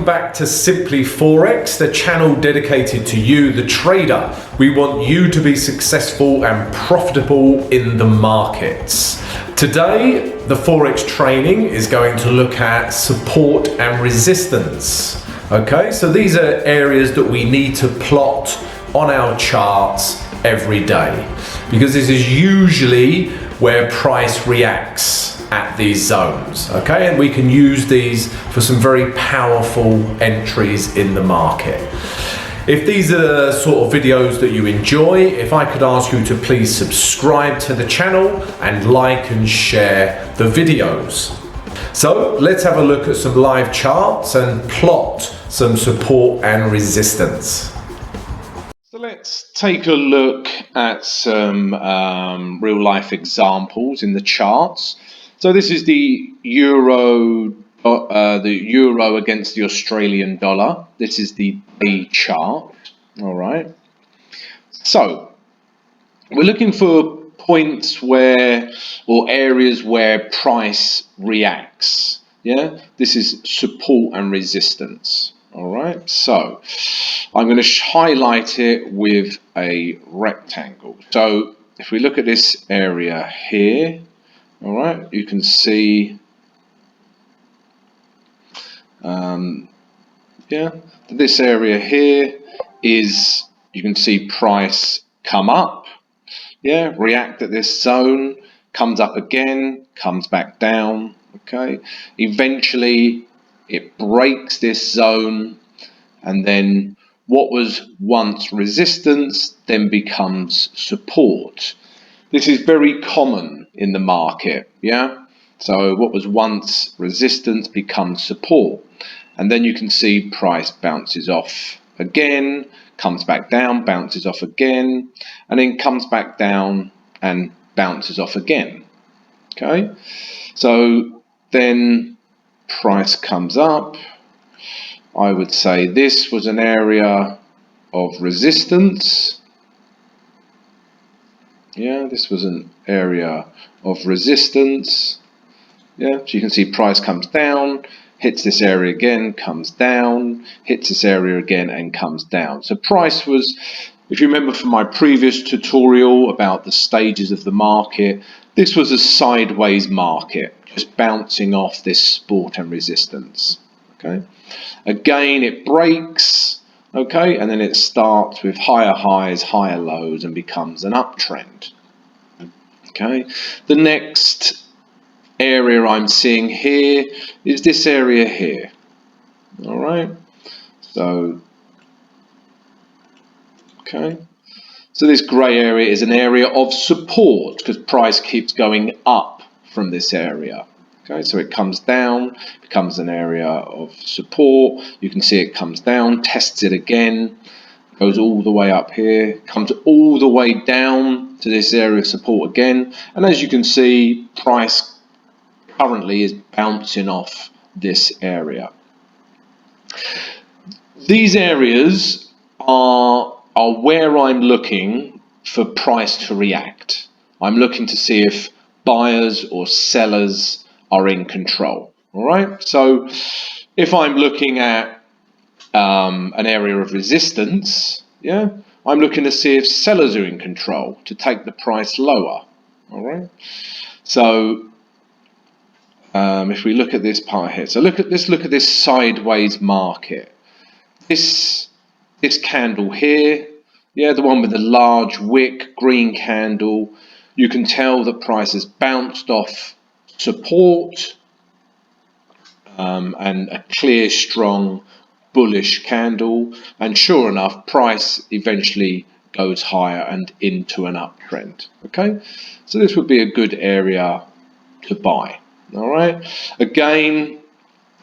back to Simply Forex, the channel dedicated to you, the trader. We want you to be successful and profitable in the markets. Today, the Forex training is going to look at support and resistance. Okay, so these are areas that we need to plot on our charts every day, because this is usually where price reacts at these zones, okay? And we can use these for some very powerful entries in the market. If these are the sort of videos that you enjoy, if I could ask you to please subscribe to the channel and like and share the videos. So let's have a look at some live charts and plot some support and resistance. So let's take a look at some real life examples in the charts. So this is the euro against the Australian dollar. This is the day chart. All right. So we're looking for points where, or areas where price reacts. Yeah. This is support and resistance. All right. So I'm going to highlight it with a rectangle. So if we look at this area here. All right, you can see, this area here is, you can see price come up, react at this zone, comes up again, comes back down, okay. Eventually, it breaks this zone, and then what was once resistance then becomes support. This is very common in the market, So what was once resistance becomes support. And then you can see price bounces off again, comes back down, bounces off again, and then comes back down and bounces off again. Okay, so then price comes up. I would say this was an area of resistance. This was an area of resistance. So you can see price comes down, hits this area again, comes down, hits this area again and comes down. So price was, if you remember from my previous tutorial about the stages of the market, this was a sideways market, just bouncing off this support and resistance. Okay. Again, it breaks. Okay, and then it starts with higher highs, higher lows, and becomes an uptrend. Okay, the next area I'm seeing here is this area here. All right, so so this grey area is an area of support because price keeps going up from this area. Okay, so it comes down, becomes an area of support. You can see it comes down, tests it again, goes all the way up here, comes all the way down to this area of support again. And as you can see, price currently is bouncing off this area. These areas are where I'm looking for price to react. I'm looking to see if buyers or sellers are in control. All right, so if I'm looking at an area of resistance, I'm looking to see if sellers are in control to take the price lower. All right, so if we look at this part here, so look at this sideways market. This candle here, the one with the large wick, green candle, you can tell that price has bounced off support and a clear, strong, bullish candle, and sure enough, price eventually goes higher and into an uptrend. Okay, so this would be a good area to buy. All right, again,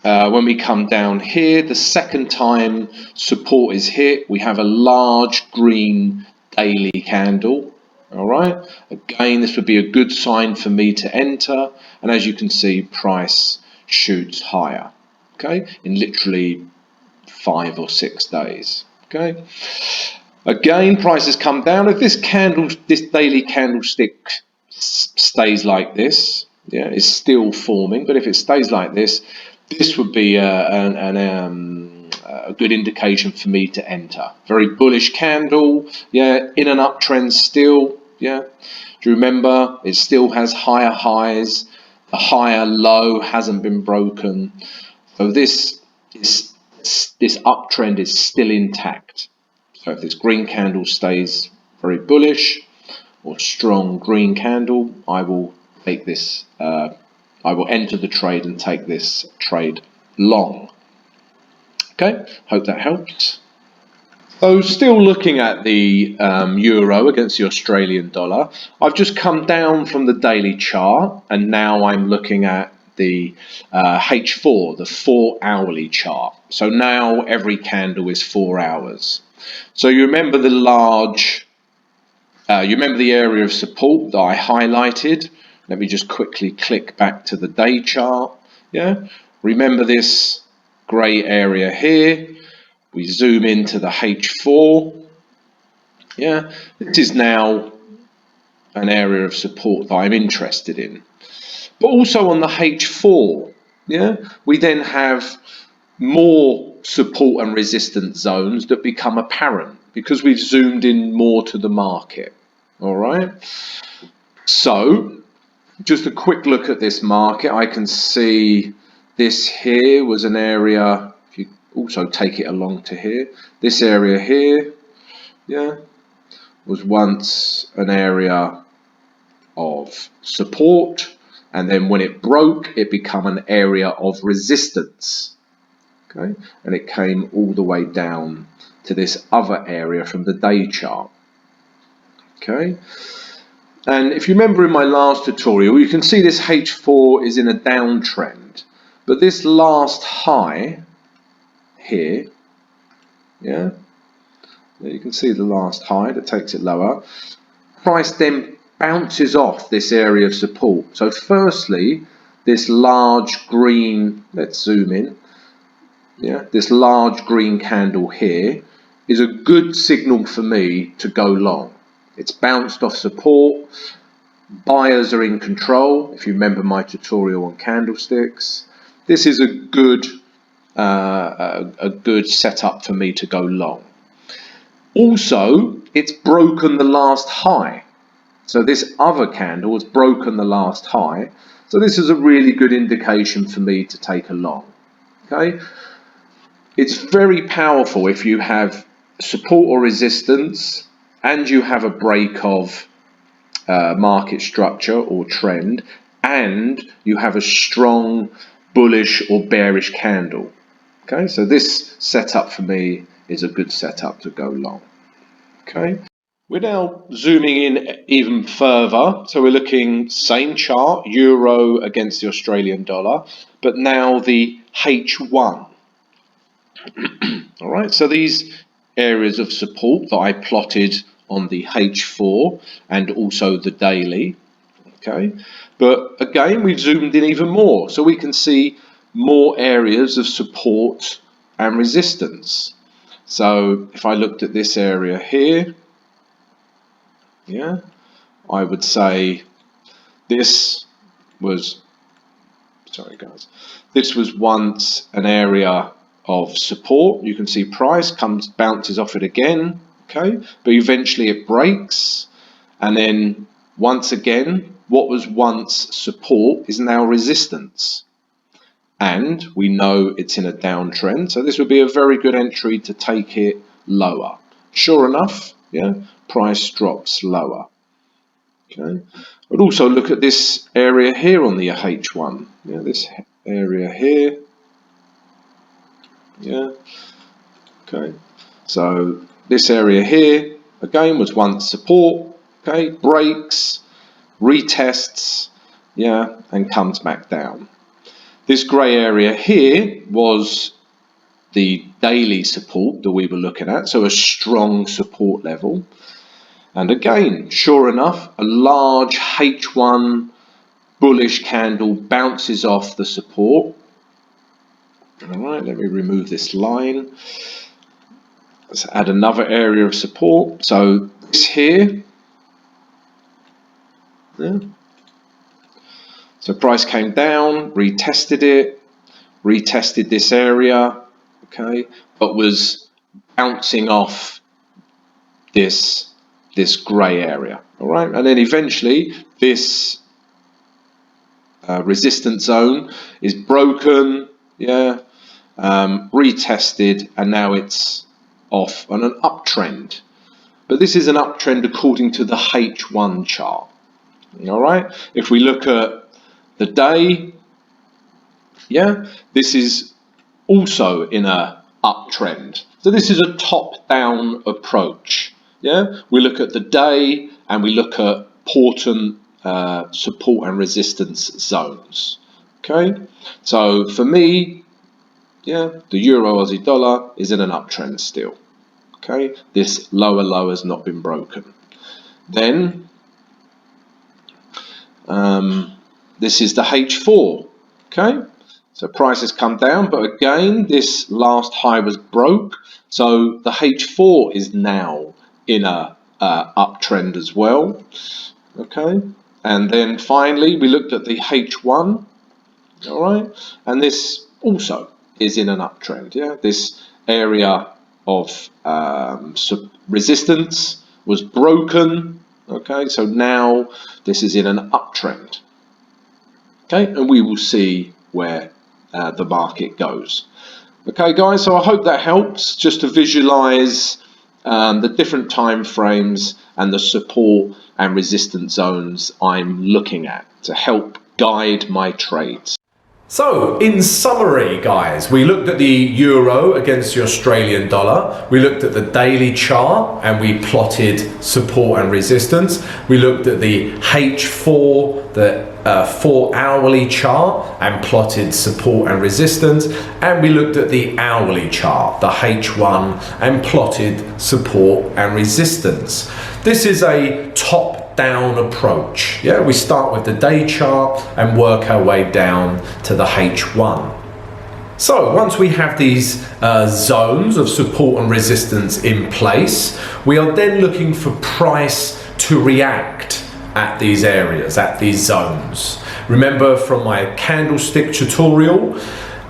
when we come down here, the second time support is hit, we have a large green daily candle. All right, again, this would be a good sign for me to enter, and as you can see, price shoots higher, okay, in literally 5 or 6 days. Okay, again, prices come down. If this daily candlestick stays like this, it's still forming, but if it stays like this, this would be an a good indication for me to enter. Very bullish candle, yeah, in an uptrend still, yeah. Do you remember? It still has higher highs. The higher low hasn't been broken. So this uptrend is still intact. So if this green candle stays very bullish or strong green candle, I will take this. I will enter the trade and take this trade long. Okay, hope that helps. So still looking at the euro against the Australian dollar, I've just come down from the daily chart and now I'm looking at the H4, the 4 hourly chart. So now every candle is 4 hours. So you remember the area of support that I highlighted. Let me just quickly click back to the day chart. Yeah, remember this grey area here. We zoom into the H4. Yeah, this is now an area of support that I'm interested in. But also on the H4, yeah, we then have more support and resistance zones that become apparent because we've zoomed in more to the market. All right. So just a quick look at this market. I can see this here was an area. If you also take it along to here, this area here, yeah, was once an area of support, and then when it broke, it became an area of resistance. Okay, and it came all the way down to this other area from the day chart. Okay, and if you remember in my last tutorial, you can see this H4 is in a downtrend, but this last high here, yeah, you can see the last high that takes it lower. Price then bounces off this area of support. So firstly, this large green, let's zoom in, yeah, this large green candle here is a good signal for me to go long. It's bounced off support. Buyers are in control. If you remember my tutorial on candlesticks, this is a good setup for me to go long. Also, it's broken the last high. So this other candle has broken the last high. So this is a really good indication for me to take a long. Okay, it's very powerful if you have support or resistance and you have a break of market structure or trend and you have a strong bullish or bearish candle. Okay, so this setup for me is a good setup to go long. Okay, we're now zooming in even further. So we're looking same chart, euro against the Australian dollar, but now the H1. All right, so these areas of support that I plotted on the H4 and also the daily. Okay, but again, we've zoomed in even more, so we can see more areas of support and resistance. So if I looked at this area here, yeah, I would say this was, sorry guys, this was once an area of support. You can see price bounces off it again, okay, but eventually it breaks, and then once again, what was once support is now resistance. And we know it's in a downtrend, so this would be a very good entry to take it lower. Sure enough, yeah, price drops lower. Okay, but also look at this area here on the H1. Yeah, this area here. Yeah. Okay. So this area here again was once support. Okay, breaks, retests, yeah, and comes back down. This grey area here was the daily support that we were looking at, so a strong support level. And again, sure enough, a large H1 bullish candle bounces off the support. All right, let me remove this line. Let's add another area of support. So this here, yeah. So price came down, retested it, retested this area, okay, but was bouncing off this grey area, all right, and then eventually this resistance zone is broken, yeah, retested, and now it's off on an uptrend. But this is an uptrend according to the H1 chart. All right, if we look at the day, yeah, this is also in a uptrend. So this is a top-down approach. Yeah, we look at the day and we look at important support and resistance zones. Okay, so for me, yeah, the Euro Aussie dollar is in an uptrend still. Okay, this lower low has not been broken. Then this is the H4. Okay, so price has come down, but again this last high was broke, so the H4 is now in a uptrend as well. Okay, and then finally we looked at the H1, all right, and this also is in an uptrend. Yeah, this area of resistance was broken. Okay, so now this is in an uptrend. Okay, and we will see where the market goes. Okay, guys, so I hope that helps just to visualize the different time frames and the support and resistance zones I'm looking at to help guide my trades. So, in summary, guys, we looked at the euro against the Australian dollar. We looked at the daily chart and we plotted support and resistance. We looked at the H4, the 4-hourly chart, and plotted support and resistance. And we looked at the hourly chart, the H1, and plotted support and resistance. This is a top-down approach. Yeah, we start with the day chart and work our way down to the H1. So once we have these zones of support and resistance in place, we are then looking for price to react at these areas, at these zones. Remember from my candlestick tutorial,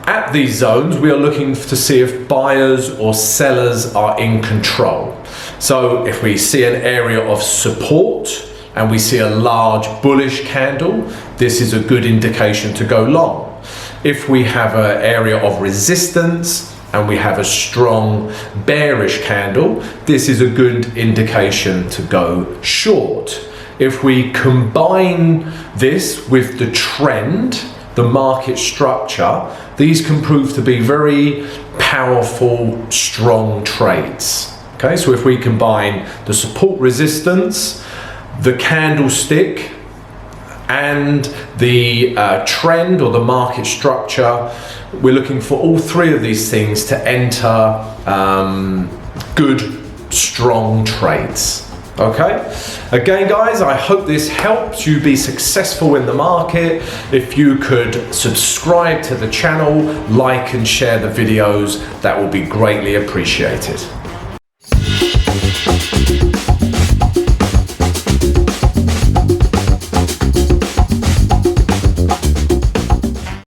at these zones we are looking to see if buyers or sellers are in control. So if we see an area of support and we see a large bullish candle, this is a good indication to go long. If we have an area of resistance and we have a strong bearish candle, this is a good indication to go short. If we combine this with the trend, the market structure, these can prove to be very powerful, strong trades. Okay, so if we combine the support resistance, the candlestick, and the trend or the market structure, we're looking for all three of these things to enter good, strong trades. Okay, again guys, I hope this helps you be successful in the market. If you could subscribe to the channel, like and share the videos, that will be greatly appreciated.